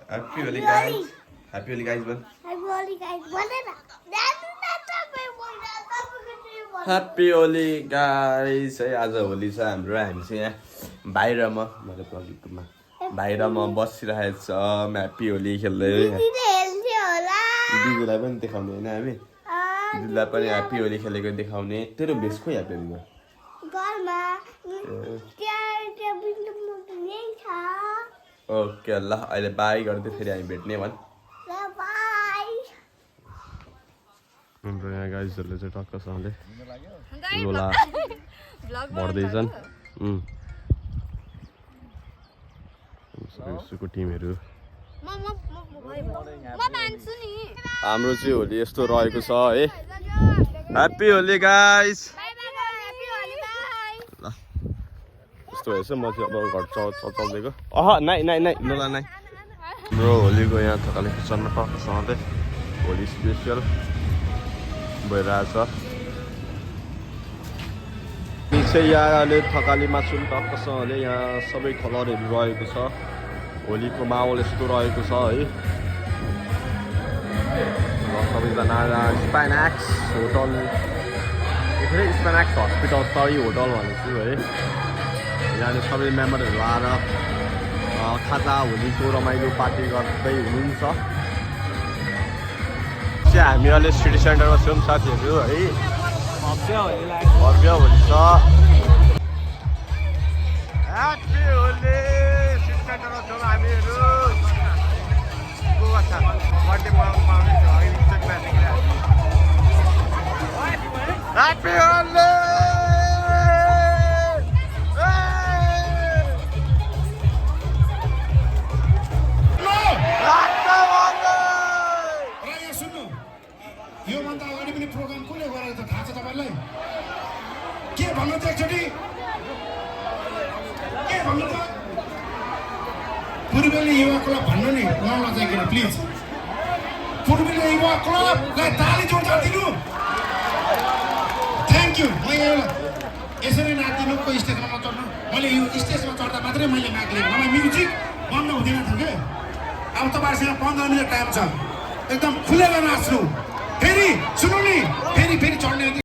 Happy Holi guys. Happy Holi guys bhन. Happy Holi guys. है आज होली छ हाम्रो हामी चाहिँ यहाँ बाहिर मैले प्लगिङमा बाहिर म बसिरहेको छ ह्याप्पी होली खेल्दै दिदीलाई पनि देखाउने हैन हामी दिदीलाई पनि ह्याप्पी होली खेलेको देखाउने तेरो भेष खोइ ह्याप्पी होलीमा घरमा त्यहाँ बिन्दु छ ओके ल अहिले बाई गर्दै फेरि हामी भेट्ने भन् ल बाई हाम्रो यहाँ गाइजहरुले चाहिँ टक्कसँगले लोला बढ्दैछन् सुको टिमहरु हाम्रो चाहिँ होली यस्तो रहेको छ है ह्याप्पी होली गाइस ल यस्तो भएछ म चाहिँ अब घर चल्दैको नाइ लोला नाइ हाम्रो होलीको यहाँ थकाली किचनमा टक्कसँगले होली स्पेशल भइरहेछ चाहिँ यहाँ अहिले थकाली मासु टक्कसँगले यहाँ सबै कलरहरू रहेको छ होलीको माहौल यस्तो रहेको छ है सबैजना स्पाइनाक्स होटल फेरि स्पाइनाक्स हस्पिटल सही होटल भनेको है यहाँले सबै मेम्बरहरू आएर खाजा होलीको रमाइलो पार्टी गर्दै हुनुहुन्छ हामी अहिले सिटी सेन्टरमा छौँ साथीहरू है भव्य होली छ ह्याप्पी होली सिटी सेन्टरमा छौँ हामीहरू बर्थडे मनाउनु पाउने ह्याप्पी होली योभन्दा अगाडि पनि प्रोग्राम कसले गरेर त थाहा छ तपाईलाई के भन्नु त एकचोटि के भन्नु त पूर्वेली युवा क्लब भन्नु नि नलजाइकन प्लिज पूर्वेली युवा क्लबलाई ताली जोडदार दिनु थ्याङ्क यू म यसरी नाचिनुको स्टेजमा नचढ्नु मैले यो स्टेजमा चढ्दा मात्रै मैले माग लिएँ नभए म्युजिक बन्द हुँदैन थियो क्या अब तपाईँहरूसँग 15 मिनट टाइम छ एकदम खुलेर नाच्नु फेरि सुन्नु नि फेरि चढ्ने